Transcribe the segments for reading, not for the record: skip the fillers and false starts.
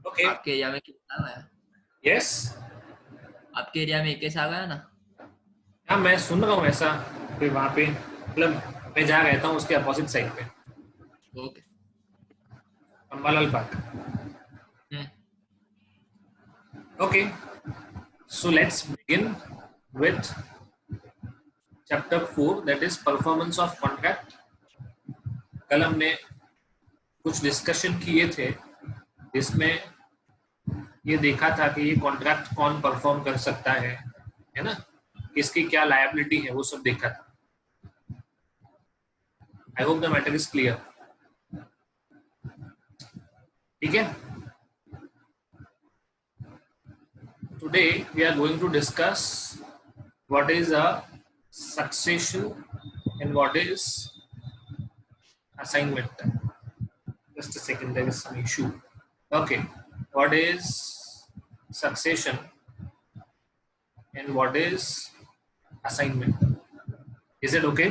Okay. आपके area में कितना है? यस। आपके एरिया में केस आ गया ना? हाँ, मैं सुन रहा हूँ ऐसा। फिर वहाँ पे मतलब मैं जहाँ रहता हूँ उसके अपोजिट साइड पे, okay. Ambalal park. Hmm. Okay, so let's begin with chapter 4, that is performance of contract. कल हमने कुछ डिस्कशन किए थे जिसमें ये देखा था कि ये कॉन्ट्रैक्ट कौन परफॉर्म कर सकता है ना, किसकी क्या लायबिलिटी है, वो सब देखा था। I hope the matter is clear. ठीक है, today we are going to discuss what is a succession and what is assignment. Just a second, there is some issue. Okay, what is succession and what is assignment? Is it okay?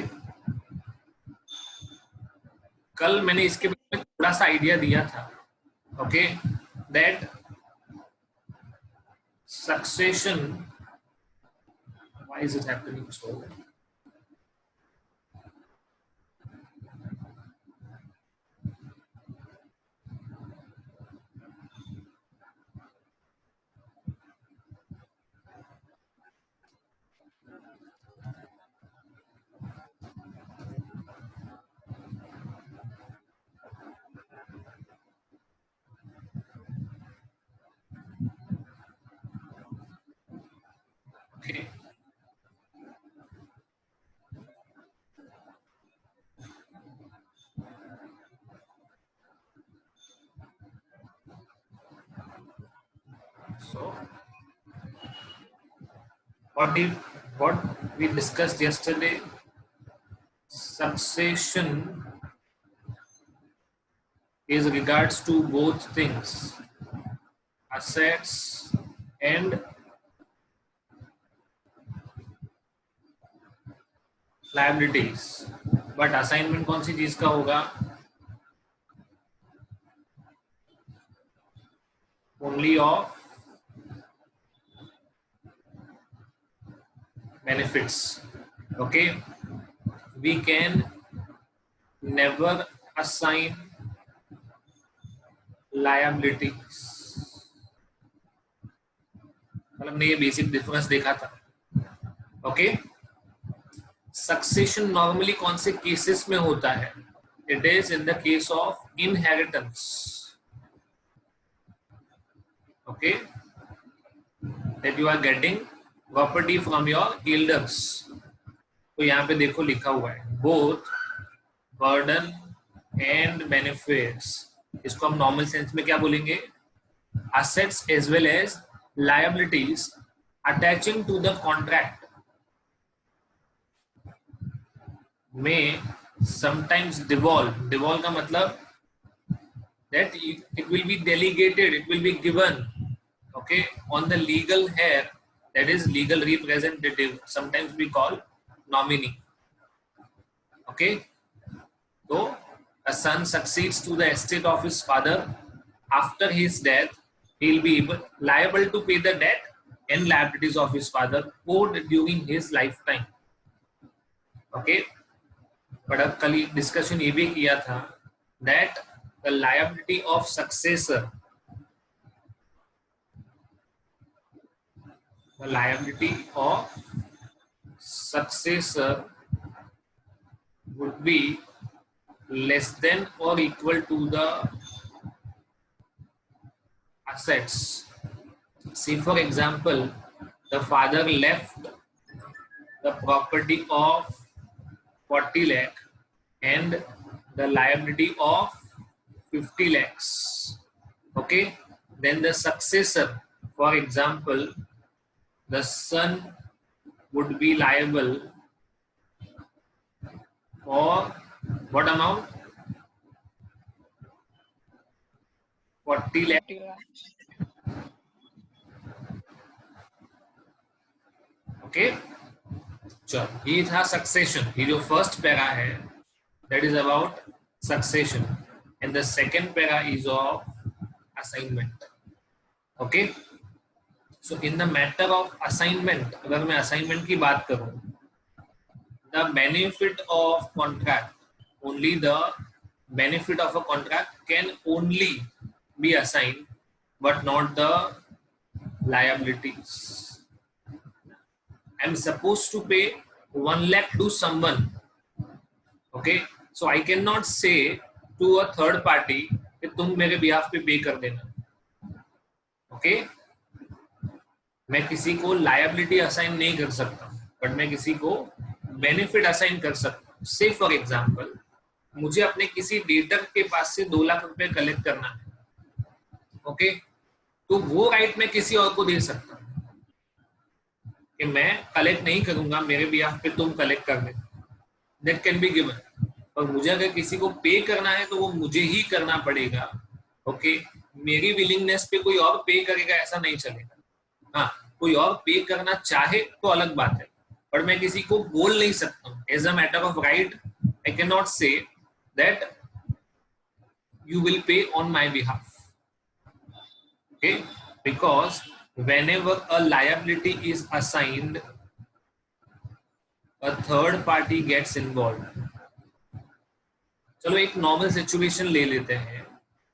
कल मैंने इसके बारे में थोड़ा सा idea दिया था। Okay, that succession, why is it happening so? Okay, so what we discussed yesterday, succession is regards to both things, assets and liabilities. But assignment कौन सी चीज का होगा? Only of benefits. Okay, we can never assign liabilities. मतलब हमने ये basic difference देखा था। Okay, succession normally कौन से केसेस में होता है? It is in the case of inheritance. Okay, that you are getting property from your elders. तो यहाँ पे देखो लिखा हुआ है बोथ बर्डन एंड बेनिफिट्स। इसको हम नॉर्मल सेंस में क्या बोलेंगे? assets as well as liabilities attaching to the contract may sometimes devolve का मतलब that it will be delegated, it will be given, okay, on the legal heir, that is legal representative, sometimes we call nominee. Okay, so a son succeeds to the estate of his father. After his death, he will be liable to pay the debt and liabilities of his father owed during his lifetime. Okay, but अब कल discussion ये भी किया था that the liability of successor, the liability of successor would be less than or equal to the assets. See, for example, the father left the property of 40 lakh and the liability of 50 lakhs. Okay, then the successor, for example, the son would be liable for what amount? 40 lakh. 40 lakhs. Okay, चलो ये था succession. ये जो first para है that is about succession and the second para is of assignment. Okay, so in the matter of assignment, अगर मैं assignment की बात करूं, the benefit of contract, only the benefit of a contract can only be assigned but not the liabilities. I'm supposed to pay 1 lakh to someone, okay, so I cannot say to a third party कि तुम मेरे behalf पे पे कर देना, okay, मैं किसी को लायबिलिटी असाइन नहीं कर सकता बट मैं किसी को बेनिफिट असाइन कर सकता हूँ. से फॉर एग्जाम्पल मुझे अपने किसी डेटर के पास से 2 लाख रुपए कलेक्ट करना है, ओके, तो वो राइट मैं किसी और को दे सकता हूँ कि मैं कलेक्ट नहीं करूंगा, मेरे बिहाफ पे तुम कलेक्ट कर दे, दैट कैन बी गिवन. और मुझे अगर किसी को पे करना है तो वो मुझे ही करना पड़ेगा, ओके, मेरी विलिंगनेस पे कोई और पे करेगा ऐसा नहीं चलेगा. हाँ, कोई और पे करना चाहे तो अलग बात है, पर मैं किसी को बोल नहीं सकता हूँ as a matter of right. I can not say that you will pay on my behalf, okay, because whenever a liability is assigned a third party gets involved. चलो एक नॉर्मल सिचुएशन ले लेते हैं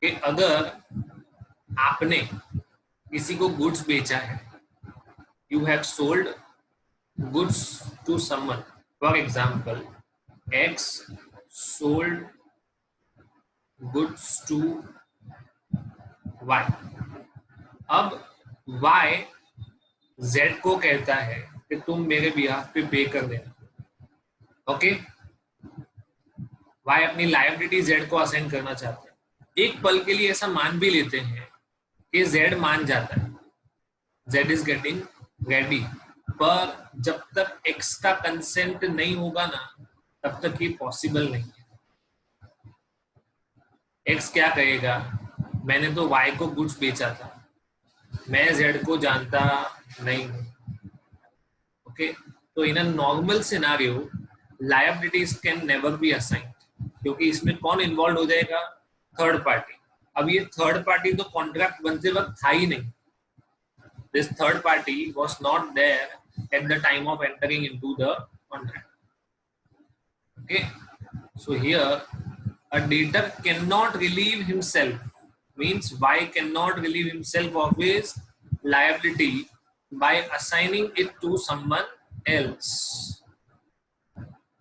कि अगर आपने किसी को गुड्स बेचा है, you have sold goods to someone, for example X sold goods to Y. अब Y Z को कहता है कि तुम मेरे बिहाफ पे पे कर देना, ओके, Y अपनी लायबिलिटी Z को असाइन करना चाहते हैं. एक पल के लिए ऐसा मान भी लेते हैं कि Z मान जाता है, Z इज गेटिंग रेडी, पर जब तक X का कंसेंट नहीं होगा ना तब तक ये पॉसिबल नहीं है. X क्या कहेगा, मैंने तो Y को गुड्स बेचा था, मैं Z को जानता नहीं हूँ, ओके. तो in a normal scenario liabilities can never be assigned, क्योंकि इसमें कौन इन्वॉल्व हो जाएगा, थर्ड पार्टी. अब ये थर्ड पार्टी तो कॉन्ट्रैक्ट बनते वक्त था ही नहीं. This third party was not there at the time of entering into the contract, okay. So here a debtor cannot relieve himself, means Y cannot relieve himself of his liability by assigning it to someone else,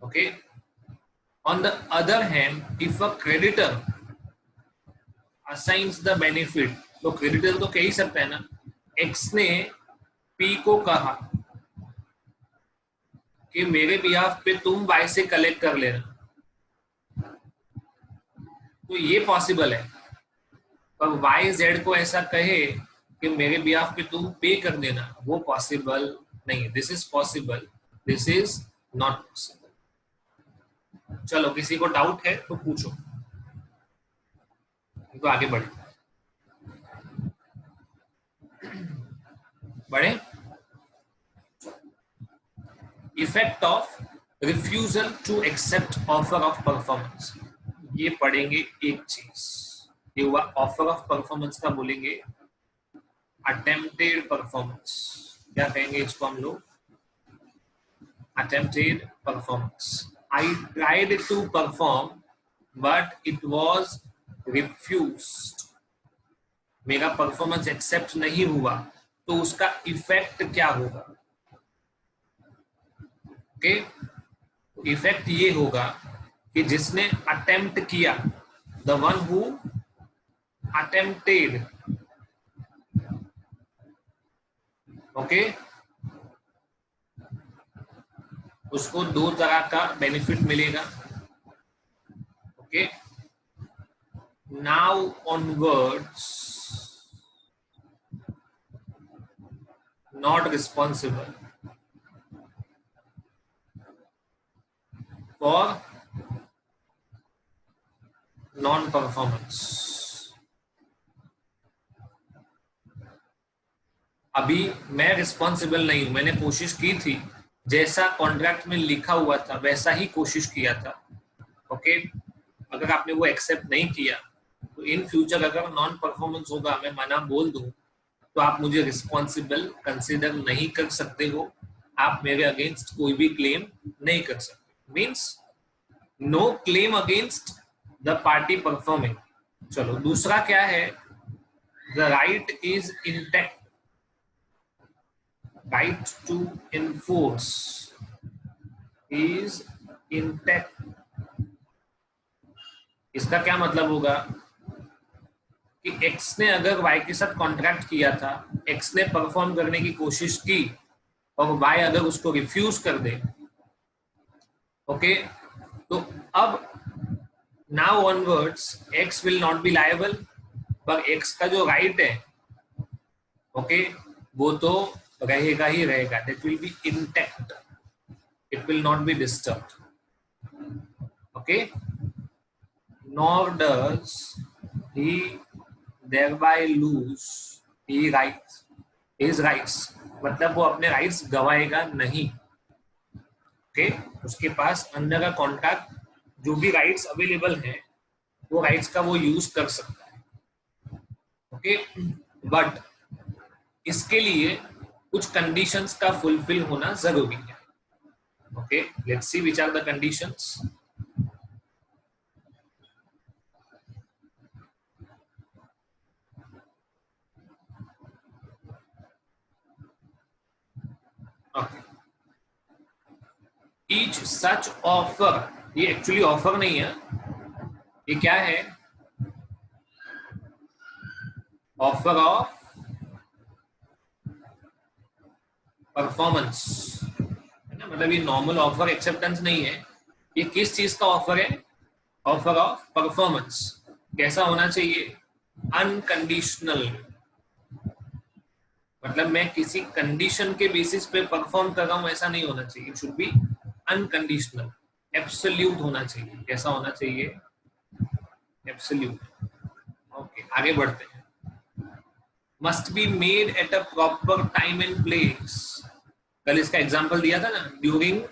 okay. On the other hand, if a creditor assigns the benefit, तो creditor तो कह ही सकता है ना, X ने P को कहा कि मेरे बिहाफ पे तुम Y से कलेक्ट कर लेना, तो ये पॉसिबल है. पर Y Z को ऐसा कहे कि मेरे बिहाफ पे तुम पे कर देना, वो पॉसिबल नहीं. This is possible, this is not possible. चलो किसी को डाउट है तो पूछो, तो आगे बढ़े. Effect of refusal to accept offer of performance, ये पढ़ेंगे. एक चीज ये हुआ ऑफर ऑफ परफॉर्मेंस का, बोलेंगे अटेम्प्टेड परफॉर्मेंस. क्या कहेंगे इसको हम लोग, attempted performance. I tried to perform but it was refused, मेरा परफॉर्मेंस एक्सेप्ट नहीं हुआ, तो उसका इफेक्ट क्या होगा, ओके. इफेक्ट ये होगा कि जिसने अटेम्प्ट किया, the one who attempted, okay, उसको 2 तरह का बेनिफिट मिलेगा, okay. Now onwards not responsible for non performance. अभी मैं रिस्पॉन्सिबल नहीं हूं, मैंने कोशिश की थी, जैसा कॉन्ट्रैक्ट में लिखा हुआ था वैसा ही कोशिश किया था, ओके. अगर आपने वो एक्सेप्ट नहीं किया तो इन फ्यूचर अगर नॉन परफॉर्मेंस होगा, मैं मना बोल दूं तो आप मुझे रिस्पॉन्सिबल कंसिडर नहीं कर सकते हो, आप मेरे अगेंस्ट कोई भी क्लेम नहीं कर सकते। Means no claim against the party performing. चलो दूसरा क्या है, the right is intact, right to enforce is intact. इसका क्या मतलब होगा कि एक्स ने अगर वाई के साथ कॉन्ट्रैक्ट किया था, एक्स ने परफॉर्म करने की कोशिश की और वाई अगर उसको रिफ्यूज कर दे, ओके, तो अब now onwards x will not be liable, पर एक्स का जो राइट है, ओके, वो तो रहेगा ही रहेगा, that will be intact, it will not be disturbed, okay. Nor does he thereby lose his rights, मतलब वो अपने राइट्स गवाएगा नहीं, ओके। उसके पास अंडर का कॉन्ट्रैक्ट जो भी राइट्स अवेलेबल हैं, वो राइट्स का वो यूज कर सकता है, ओके। बट इसके लिए कुछ कंडीशंस का फुलफिल होना जरूरी है, okay. Let's see which are the conditions. Okay, each such offer, ये एक्चुअली ऑफर नहीं है, ये क्या है, ऑफर ऑफ परफॉर्मेंस, है ना, मतलब ये नॉर्मल ऑफर एक्सेप्टेंस नहीं है, ये किस चीज का ऑफर है, ऑफर ऑफ परफॉर्मेंस। कैसा होना चाहिए, अनकंडीशनल, मतलब मैं किसी कंडीशन के बेसिस पे परफॉर्म कर रहा हूं ऐसा नहीं होना चाहिए, it should be unconditional, absolute होना चाहिए। कैसा होना चाहिए, एब्सोल्यूट। ओके, आगे बढ़ते हैं। Must be made at a proper time and place, कल इसका एग्जांपल दिया था ना, during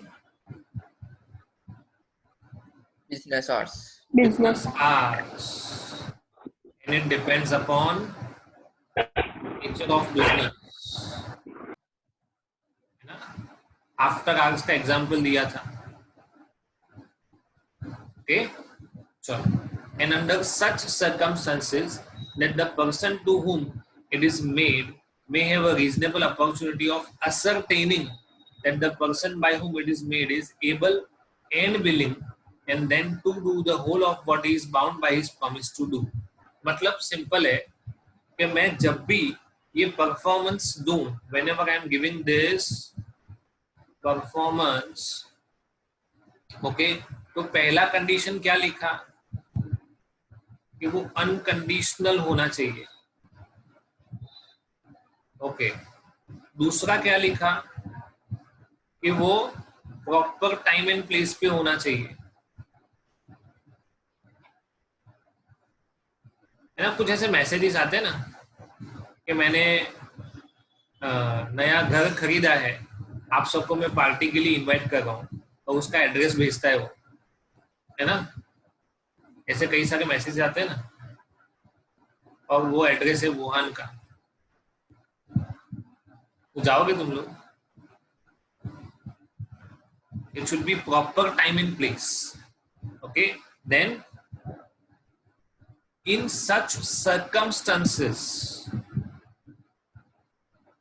business hours. business hours, and it depends upon nature of business, है ना। आफ्टर आवर्स का एग्जांपल दिया था, ओके। चलो, and under such circumstances that the person to whom it is made may have a reasonable opportunity of ascertaining that the person by whom it is made is able and willing and then to do the whole of what he is bound by his promise to do। मतलब simple है कि मैं जब भी ये performance दूं, whenever I am giving this performance, okay, तो पहला कंडीशन क्या लिखा कि वो अनकंडीशनल होना चाहिए, ओके। दूसरा क्या लिखा कि वो प्रॉपर टाइम एंड प्लेस पे होना चाहिए, है ना। कुछ ऐसे मैसेजेस आते हैं ना कि मैंने नया घर खरीदा है, आप सबको मैं पार्टी के लिए इनवाइट कर रहा हूँ, और उसका एड्रेस भेजता है वो, है ना। ऐसे कई सारे मैसेज आते हैं ना, और वो एड्रेस है वुहान का, तो जाओगे तुम लोग, it should be proper time and place, okay। Then in such circumstances,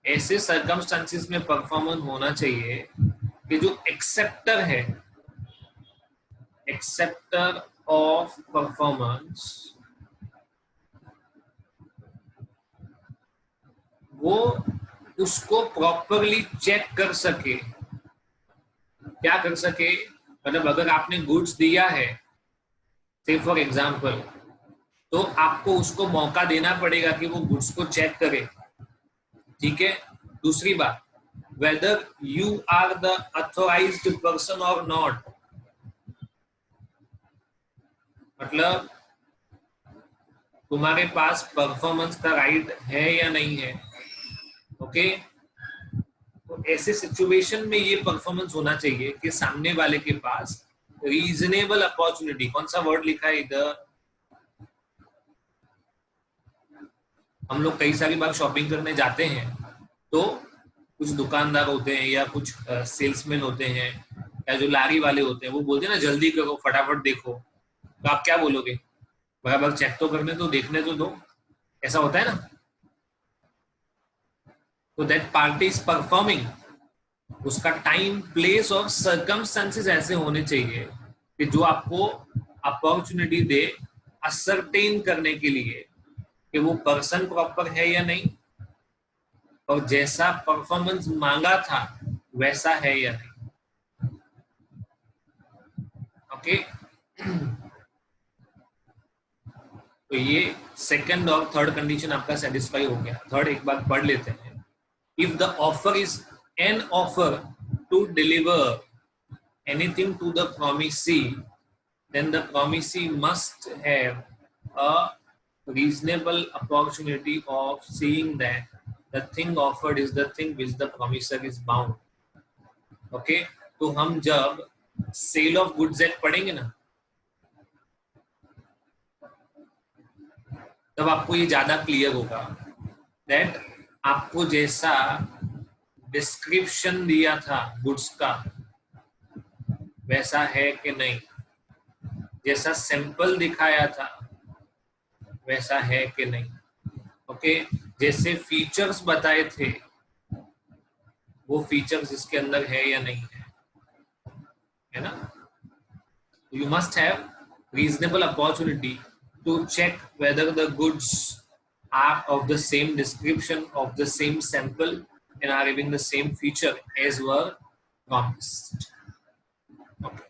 ऐसे circumstances में परफॉर्मेंस होना चाहिए कि जो एक्सेप्टर है, एक्सेप्टर ऑफ परफॉर्मेंस, वो उसको प्रॉपरली चेक कर सके। क्या कर सके, मतलब अगर आपने गुड्स दिया है, से फॉर एग्जाम्पल, तो आपको उसको मौका देना पड़ेगा कि वो गुड्स को चेक करे, ठीक है। दूसरी बात, whether you are the authorised person और नॉट, मतलब तुम्हारे पास परफॉर्मेंस का राइट है या नहीं है, ओके। तो ऐसे सिचुएशन में ये परफॉर्मेंस होना चाहिए कि सामने वाले के पास रीजनेबल अपॉर्चुनिटी, कौन सा वर्ड लिखा है इधर, हम लोग कई सारी बार शॉपिंग करने जाते हैं तो कुछ दुकानदार होते हैं या कुछ सेल्समैन होते हैं या जो लारी वाले होते हैं वो बोलते हैं ना जल्दी करो फटाफट देखो, तो आप क्या बोलोगे? बराबर चेक तो करने दो, देखने तो दो, ऐसा होता है ना। तो दैट पार्टी इज परफॉर्मिंग, उसका टाइम प्लेस और सर्कमस्टेंसेस ऐसे होने चाहिए कि जो आपको अपॉर्चुनिटी दे असरटेन करने के लिए कि वो पर्सन प्रॉपर है या नहीं, और जैसा परफॉर्मेंस मांगा था वैसा है या नहीं। ओके तो ये सेकंड और थर्ड कंडीशन आपका सेटिस्फाई हो गया। थर्ड एक बार पढ़ लेते हैं। If the offer is an offer to deliver anything to the promisee, then the promisee must have a reasonable opportunity of seeing that the thing offered is the thing which the promiser is bound. Okay, तो हम जब cell of goods act पढ़ेंगे ना, तब आपको ये ज्यादा clear होगा दैट आपको जैसा डिस्क्रिप्शन दिया था गुड्स का वैसा है कि नहीं, जैसा सैंपल दिखाया था वैसा है कि नहीं। ओके, जैसे फीचर्स बताए थे वो फीचर्स इसके अंदर है या नहीं है ना। You must have reasonable opportunity to check whether the goods are of the same description of the same sample and are having the same feature as were promised. Okay,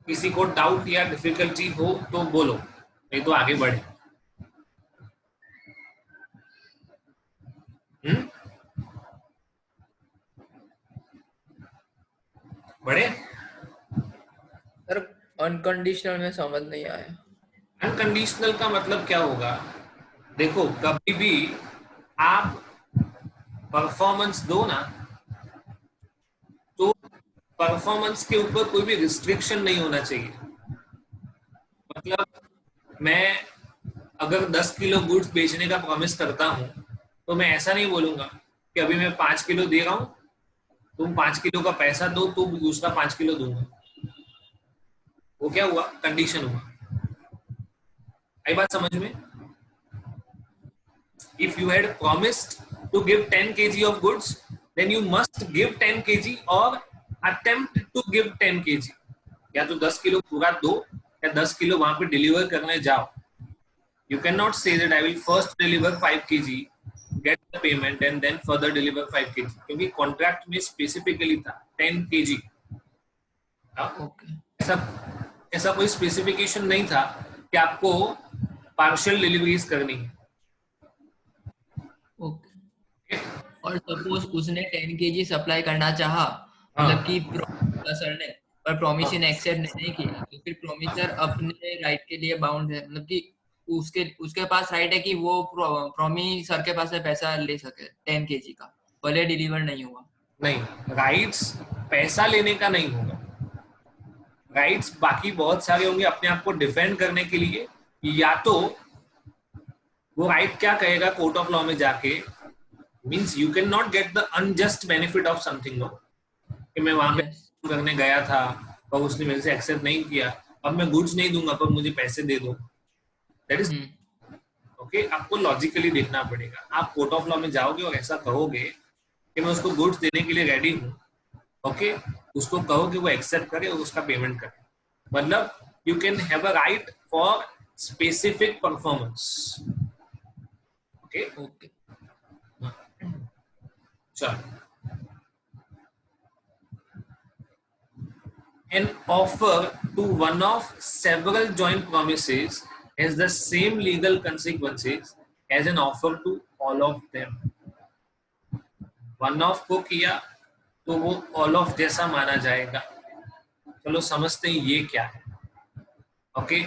किसी को डाउट या डिफिकल्टी हो तो बोलो, नहीं तो आगे बढ़े। बढ़े। सर अनकंडीशनल में समझ नहीं आया। अनकंडीशनल का मतलब क्या होगा? देखो, कभी भी आप परफॉर्मेंस दो ना, तो परफॉर्मेंस के ऊपर कोई भी रिस्ट्रिक्शन नहीं होना चाहिए। मतलब मैं अगर 10 किलो गुड्स बेचने का प्रॉमिस करता हूं तो मैं ऐसा नहीं बोलूंगा कि अभी मैं 5 किलो दे रहा हूं, तुम 5 किलो का पैसा दो तो दूसरा 5 किलो दूंगा। वो क्या हुआ? कंडीशन हुआ। आई बात समझ में? If you had promised to give 10 kg of goods, then you must give 10 kg or attempt to give 10 kg. या तो 10 किलो पूरा दो या 10 किलो वहां पे डिलीवर करने जाओ। You cannot say that I will first deliver 5 kg, get the payment and then further deliver 5 kg, क्योंकि कॉन्ट्रैक्ट में स्पेसिफिकली था 10 kg। ओके, ऐसा कोई स्पेसिफिकेशन नहीं था कि आपको पार्शियल डिलीवरीज करनी है। ओके। और सपोज उसने 10 kg सप्लाई करना चाहा, मतलब कि सर ने, पर प्रोमिसर ने एक्सेप्ट नहीं किया, तो फिर प्रोमिसर अपने राइट के लिए बाउंड है, मतलब कि उसके पास राइट है कि वो प्रोमिसर के पास से पैसा ले सके 10 kg का, भले डिलीवर नहीं हुआ। नहीं, राइट्स पैसा लेने का नहीं होगा। राइट्स बाकी बहुत सारे होंगे अपने आप को डिफेंड करने के लिए। या तो वो राइट क्या कहेगा कोर्ट ऑफ लॉ में जाके, means you can not get the unjust benefit of something. No, कि मैं वहां पे करने गया था और उसने मेरे से एक्सेप्ट नहीं किया, अब मैं गुड्स नहीं दूंगा पर मुझे पैसे दे दो। That is okay. आपको लॉजिकली देखना पड़ेगा। आप कोर्ट ऑफ लॉ में जाओगे और ऐसा कहोगे कि मैं उसको गुड्स देने के लिए रेडी हूँ, ओके, उसको कहो कि वो एक्सेप्ट करे और उसका पेमेंट करे। मतलब you can have a right for specific performance. Okay okay, चलो। An offer to one of several joint promises has the same legal consequences as an offer to all of them. One of को किया तो वो all of जैसा माना जाएगा। चलो समझते हैं ये क्या है। Okay,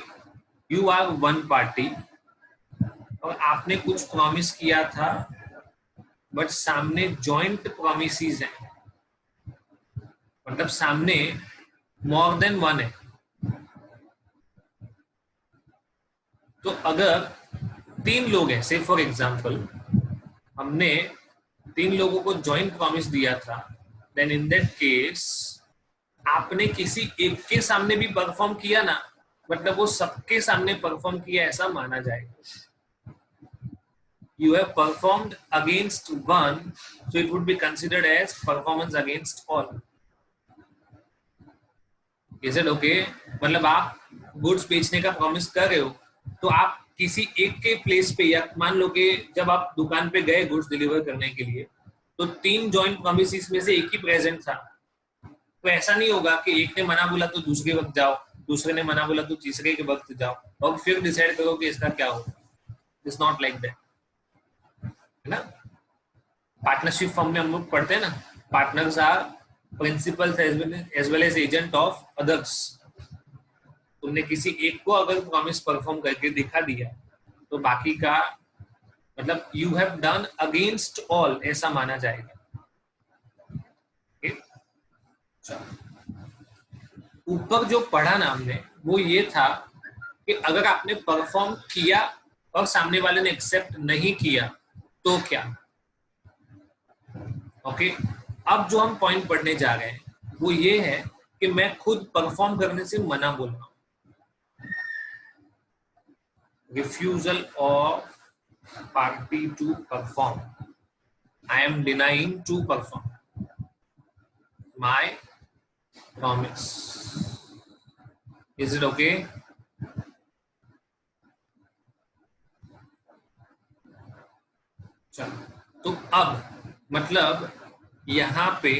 you are one party और आपने कुछ प्रॉमिस किया था, बट सामने जॉइंट प्रॉमिसेस हैं, मतलब सामने मोर देन वन है। तो अगर 3 लोग हैं, से फॉर एग्जांपल हमने 3 लोगों को जॉइंट प्रॉमिस दिया था, देन इन दैट केस आपने किसी एक के सामने भी परफॉर्म किया ना, मतलब वो सबके सामने परफॉर्म किया ऐसा माना जाएगा. You have performed against one, so it would be considered as performance against all. Is it okay? मतलब आप गुड्स बेचने का प्रॉमिस कर रहे हो, तो आप किसी एक के प्लेस पे, या मान लो कि जब आप दुकान पे गए गुड्स डिलीवर करने के लिए, तो 3 जॉइंट प्रॉमिस में से एक ही प्रेजेंट था. तो ऐसा नहीं होगा कि एक ने मना बोला तो दूसरे वक्त जाओ, दूसरे ने मना बोला तो तीसरे के वक्त जाओ, और फिर डिसाइड करो कि इसका क्या होगा. इट्स नॉट लाइक दैट, है ना. पार्टनरशिप फॉर्म में हम लोग पढ़ते हैं ना, partners are principals as well as agent of others. तुमने किसी एक को अगर प्रॉमिस परफॉर्म करके दिखा दिया, तो बाकी का मतलब you have done against all ऐसा माना जाएगा. ऊपर जो पढ़ा ना हमने, वो ये था कि अगर आपने परफॉर्म किया और सामने वाले ने एक्सेप्ट नहीं किया तो क्या. ओके, अब जो हम पॉइंट पढ़ने जा रहे हैं वो ये है कि मैं खुद परफॉर्म करने से मना बोल रहा हूं. Refusal of party to perform. I am denying to perform my promise. Is it okay? चलो, तो अब मतलब यहां पे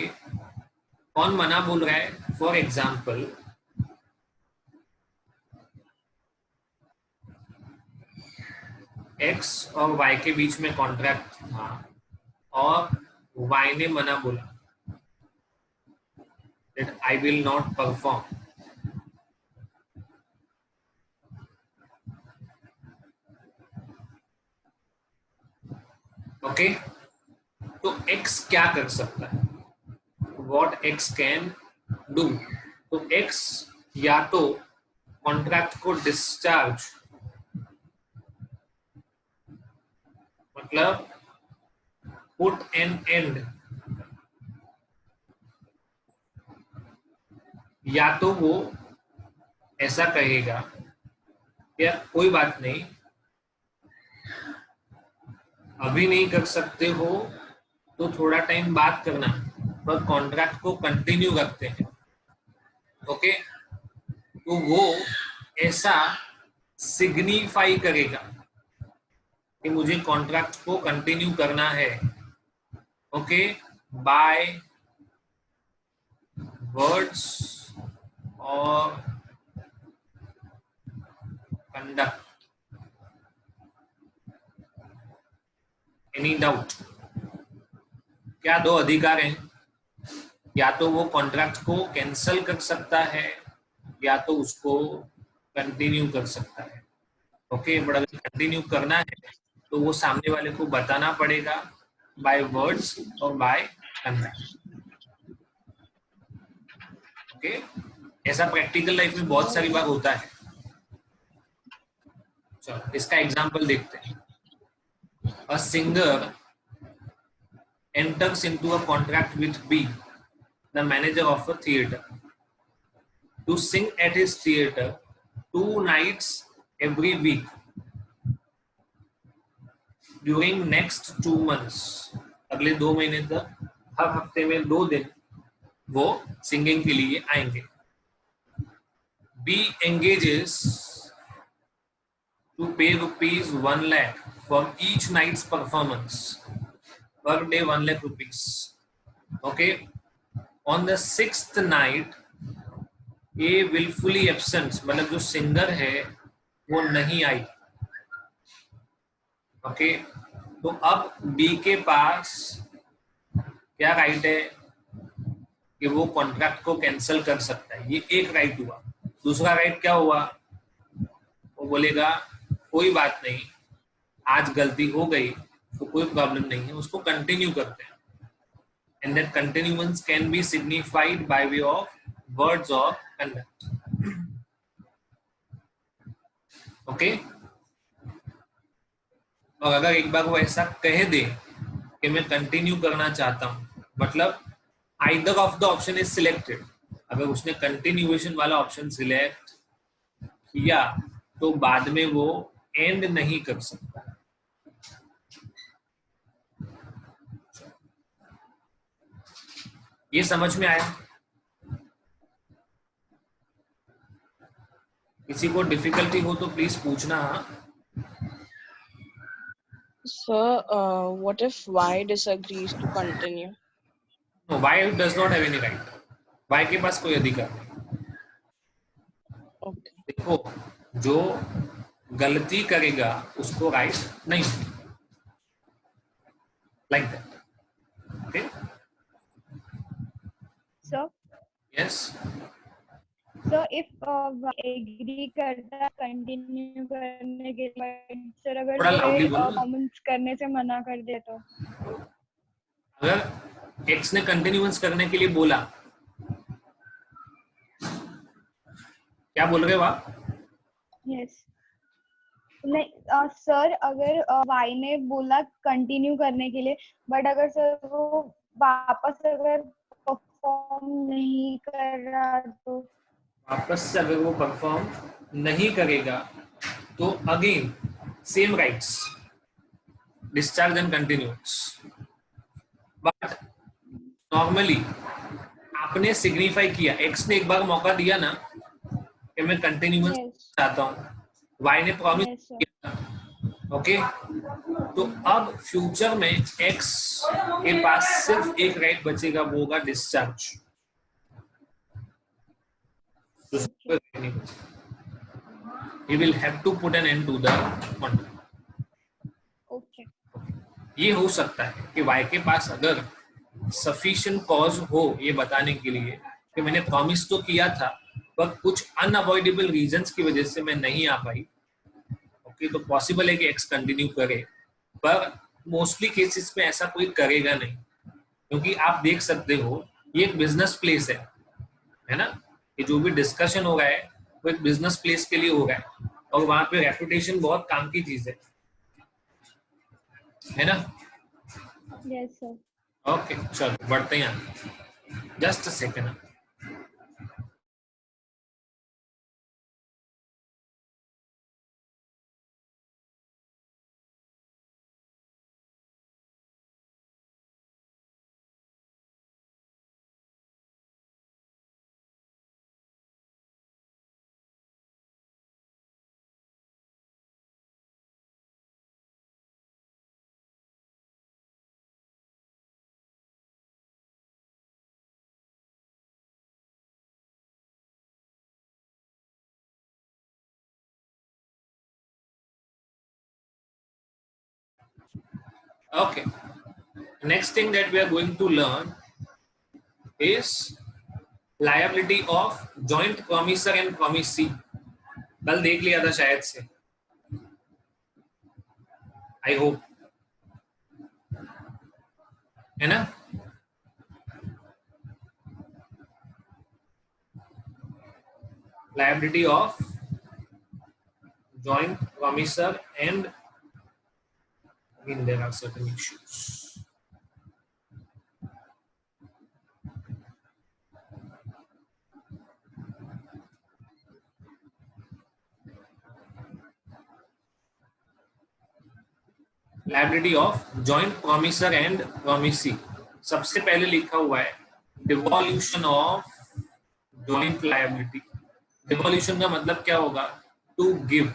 कौन मना बोल रहा है? फॉर एग्जाम्पल एक्स और वाई के बीच में कॉन्ट्रैक्ट था और वाई ने मना बोला that I will not perform. Okay, तो एक्स क्या कर सकता है? What x can do? तो एक्स या तो कॉन्ट्रैक्ट को डिस्चार्ज, मतलब पुट एन एंड, या तो वो ऐसा कहेगा या कोई बात नहीं, अभी नहीं कर सकते हो तो थोड़ा टाइम बात करना, पर कॉन्ट्रैक्ट को कंटिन्यू रखते हैं. ओके, तो वो ऐसा सिग्निफाई करेगा कि मुझे कॉन्ट्रैक्ट को कंटिन्यू करना है. ओके, बाय वर्ड्स और कंडक्ट. Any doubt? क्या दो अधिकार हैं? या तो वो कॉन्ट्रैक्ट को कैंसिल कर सकता है या तो उसको कंटिन्यू कर सकता है. ओके, बट अगर कंटिन्यू करना है तो वो सामने वाले को बताना पड़ेगा बाय वर्ड्स और बाय कंडक्ट. ओके, ऐसा प्रैक्टिकल लाइफ में बहुत सारी बार होता है. चलो इसका एग्जांपल देखते हैं. A singer enters into a contract with B, the manager of a theater, to sing at his theater 2 nights every week during next 2 months. अगले 2 महीने तक हर हफ्ते में 2 दिन वो सिंगिंग के लिए आएंगे. B engages to pay rupees 1 lakh for each night's performance. Per day 1 lakh rupees. Okay. On the 6th night, A willfully absent, मतलब जो सिंगर है वो नहीं आई. ओके, तो अब B के पास क्या राइट है कि वो कॉन्ट्रैक्ट को कैंसिल कर सकता है. ये एक राइट हुआ. दूसरा राइट क्या हुआ? वो बोलेगा कोई बात नहीं, आज गलती हो गई तो कोई प्रॉब्लम नहीं है, उसको कंटिन्यू करते हैं. And that continuance can be signified by way of words और कंडक्ट. ओके, और अगर एक बार वो ऐसा कह दे कि मैं कंटिन्यू करना चाहता हूँ, मतलब either of the option is selected, अगर उसने कंटिन्यूएशन वाला ऑप्शन सिलेक्ट किया तो बाद में वो एंड नहीं कर सकता। ये समझ में आया? किसी को डिफिकल्टी हो तो प्लीज पूछना। Sir, what if Y disagrees to continue? No, Y does not have any right, Y के पास कोई अधिकार नहीं। Okay. देखो, जो गलती करेगा उसको राइट नहीं, like that. Okay, So, yes. so if agree करता कंटिन्यू करने के लिए, सर अगर थोड़ा loudly बोलो ना। कमेंट्स करने से मना कर दे तो? अगर एक्स ने कंटिन्यूएंस करने के लिए बोला, क्या बोल रहे हो आप? यस, नहीं सर, अगर वाई ने बोला कंटिन्यू करने के लिए, बट अगर सर वो वापस अगर परफॉर्म नहीं कर रहा तो? वापस से अगर वो परफॉर्म नहीं करेगा तो again same rights, discharge and continuous. But normally आपने सिग्निफाई किया, एक्स ने एक बार मौका दिया ना कि मैं कंटिन्यूस यस, चाहता हूँ, वाई ने प्रॉमिस यस सर, किया। ओके, तो अब फ्यूचर में एक्स के पास सिर्फ एक राइट बचेगा, वो होगा discharge. He will have to put an end to the contract. Okay, ये हो सकता है कि वाई के पास अगर सफिशिएंट कॉज हो ये बताने के लिए कि मैंने प्रॉमिस तो किया था पर कुछ अनअवॉइडेबल रीजंस की वजह से मैं नहीं आ पाई। ओके, तो पॉसिबल है कि एक्स कंटिन्यू करे, पर मोस्टली केसेस में ऐसा कोई करेगा नहीं, क्योंकि आप देख सकते हो ये एक बिजनेस प्लेस है ना? ये जो भी डिस्कशन हो रहा है वो एक बिजनेस प्लेस के लिए हो रहा है, और वहां पे रेपुटेशन बहुत काम की चीज है ना? यस सर, ओके, चलो बढ़ते हैं आगे। Just a second. Okay, next thing that we are going to learn is liability of joint promisor and promisee. कल देख लिया था शायद से, आई होप, है ना? Liability of joint promisor and again there are certain issues. Liability of joint promisor and promisee. सबसे पहले लिखा हुआ है devolution of joint liability. Devolution का मतलब क्या होगा? To give.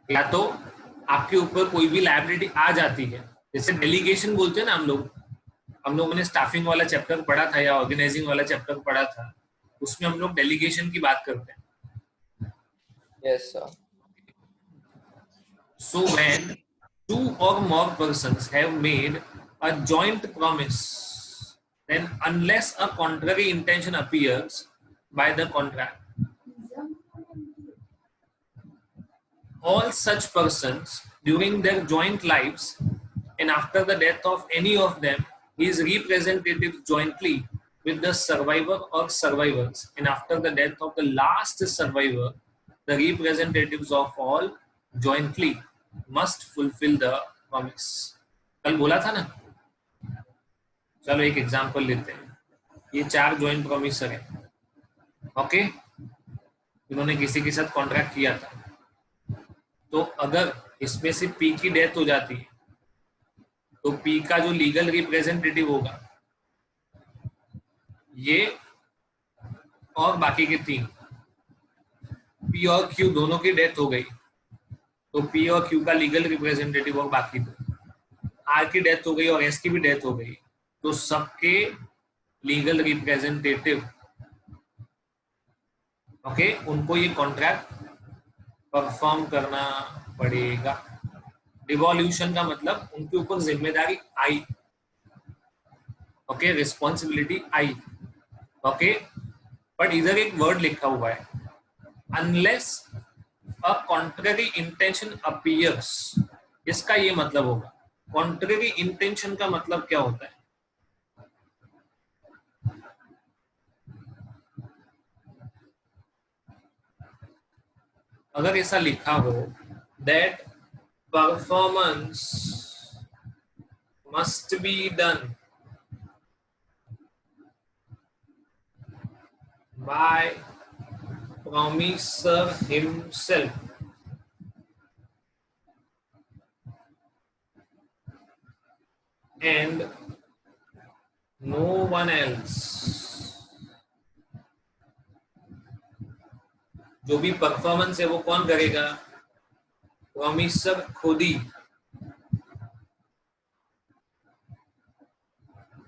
या तो आपके ऊपर कोई भी लायबिलिटी आ जाती है, जैसे डेलीगेशन बोलते हैं ना हम लोगों ने स्टाफिंग वाला चैप्टर पढ़ा था या ऑर्गेनाइजिंग वाला चैप्टर पढ़ा था, उसमें हम लोग डेलीगेशन की बात करते हैं। Yes, sir. So when two or more persons have made a joint promise, then unless a contrary intention appears by the contract, all such persons during their joint lives and after the death of any of them is representative jointly with the survivor or survivors, and after the death of the last survivor, the representatives of all jointly must fulfill the promise. कल बोला था ना. चलो एक example लेते हैं. ये 4 joint promisor हैं. ओके, इन्होंने किसी के साथ कॉन्ट्रैक्ट किया था. तो अगर इसमें से पी की डेथ हो जाती है तो पी का जो लीगल रिप्रेजेंटेटिव होगा ये और बाकी के 3, पी और क्यू दोनों की डेथ हो गई तो पी और क्यू का लीगल रिप्रेजेंटेटिव और बाकी 2. आर की डेथ हो गई और एस की भी डेथ हो गई तो सबके लीगल रिप्रेजेंटेटिव ओके उनको ये कॉन्ट्रैक्ट परफॉर्म करना पड़ेगा. डिवॉल्यूशन का मतलब उनके ऊपर जिम्मेदारी आई. ओके, रिस्पॉन्सिबिलिटी आई. ओके, बट इधर एक वर्ड लिखा हुआ है unless a contrary intention appears. इसका ये मतलब होगा. कॉन्ट्ररी इंटेंशन का मतलब क्या होता है? अगर ऐसा लिखा हो that performance must be done by promiser himself and no one else. जो भी परफॉर्मेंस है वो कौन करेगा? प्रॉमिसर खुद ही.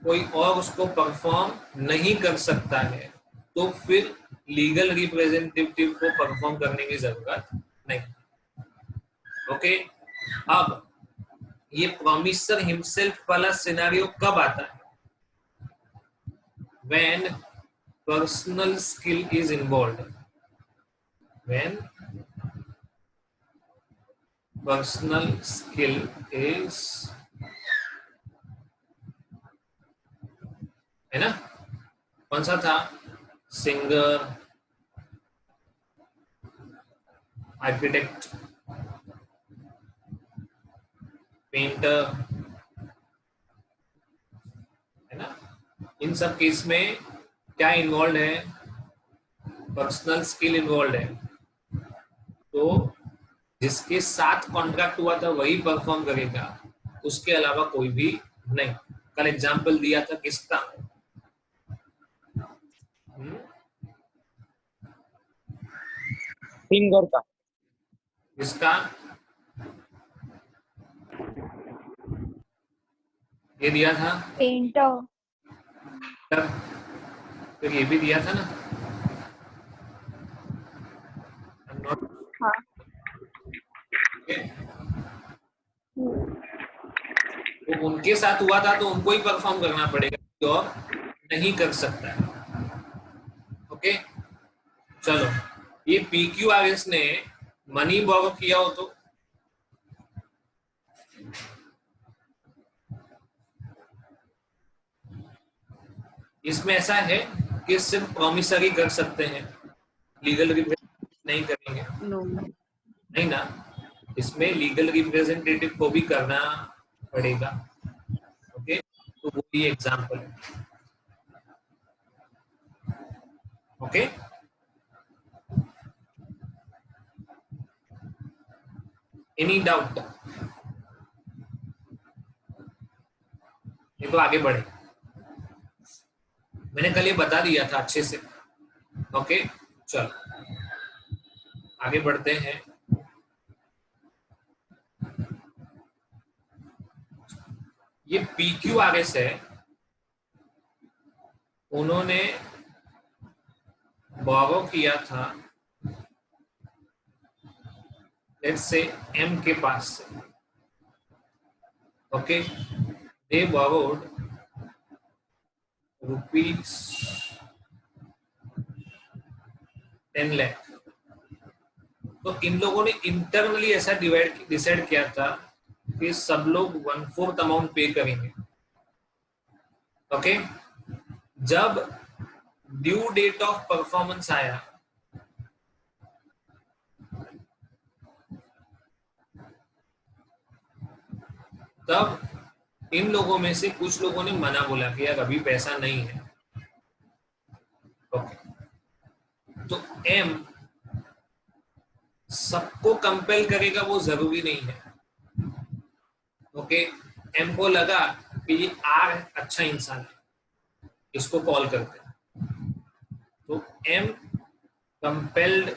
कोई और उसको परफॉर्म नहीं कर सकता है तो फिर लीगल रिप्रेजेंटेटिव को परफॉर्म करने की जरूरत नहीं. ओके, अब ये प्रॉमिसर हिमसेल्फ वाला सिनेरियो कब आता है? When personal skill is involve. When personal skill is, है ना? कौन सा था? सिंगर, आर्किटेक्ट, पेंटर, है ना? इन सब केस में क्या इन्वॉल्व है? पर्सनल स्किल इन्वॉल्व है. तो जिसके साथ कॉन्ट्रैक्ट हुआ था वही परफॉर्म करेगा, उसके अलावा कोई भी नहीं. कल एग्जांपल दिया था किसका? सिंगर का. किसका? ये दिया था पेंटर. फिर ये भी दिया था ना. हाँ. तो उनके साथ हुआ था तो उनको ही परफॉर्म करना पड़ेगा, कोई और नहीं कर सकता है. ओके, चलो. ये PQRS ने मनी बोरो किया हो तो इसमें ऐसा है कि सिर्फ प्रॉमिसरी कर सकते हैं, लीगल रिप्रेजेंटेटिव नहीं करेंगे. No. नहीं ना, इसमें लीगल रिप्रेजेंटेटिव को भी करना पड़ेगा. ओके, तो वो भी एग्जांपल है. Okay, any doubt? ये तो आगे बढ़े. मैंने कल ये बता दिया था अच्छे से. ओके, चलो आगे बढ़ते हैं. ये PQRS है, उन्होंने बोरो किया था लेट्स से M के पास से. ओके, दे बोरोड ₹10 लाख. तो इन लोगों ने इंटरनली ऐसा डिसाइड किया था कि सब लोग 1/4 अमाउंट पे करेंगे. ओके, जब ड्यू डेट ऑफ परफॉर्मेंस आया तब इन लोगों में से कुछ लोगों ने मना बोला कि यार अभी पैसा नहीं है। ओके, तो एम सबको कंपेल करेगा वो जरूरी नहीं है। ओके, एम को लगा कि ये आर अच्छा इंसान है, इसको कॉल करते हैं, तो M compelled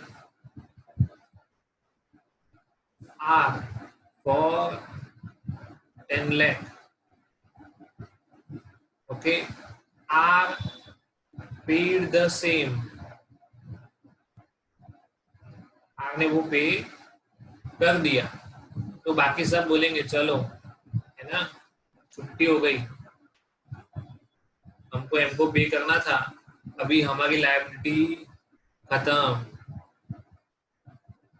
R for 10 lakh। Okay, R paid the same, R ने वो पे कर दिया, तो बाकी सब बोलेंगे चलो, है ना, छुट्टी हो गई, हमको एम को पे करना था, अभी हमारी लायबिलिटी खत्म।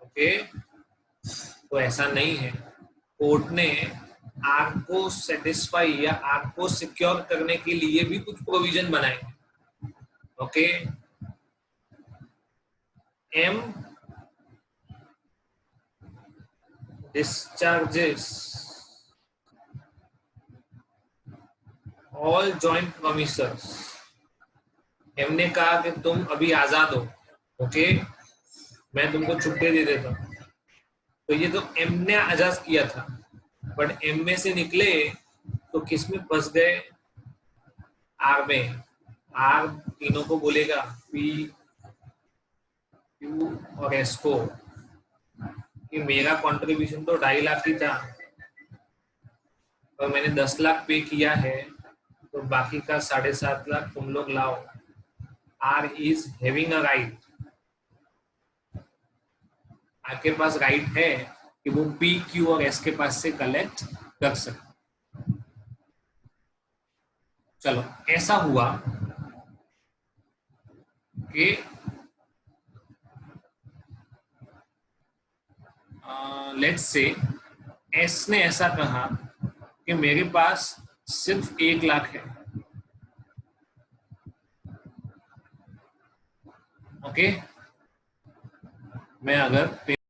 ओके, तो ऐसा नहीं है। कोर्ट ने आर को सेटिस्फाई या आर को सिक्योर करने के लिए भी कुछ प्रोविजन बनाए। Okay, M discharges all joint promisors। M ने कहा कि तुम अभी आजाद हो, ओके, मैं तुमको छुट्टी दे देता हूं। तो ये तो एम ने आजाद किया था, बट एम में से निकले तो किस में फंस गए? आर में। आर तीनों को बोलेगा, पी, क्यू और एस को, कि मेरा कंट्रीब्यूशन तो 2.5 लाख ही था और मैंने 10 लाख पे किया है, तो बाकी का 7.5 लाख तुम लोग लाओ। R is having a right, आपके पास राइट है कि वो पी, क्यू और एस के पास से कलेक्ट कर सकते। चलो, ऐसा हुआ कि लेट्स से एस ने ऐसा कहा कि मेरे पास सिर्फ 1 लाख है। ओके, मैं अगर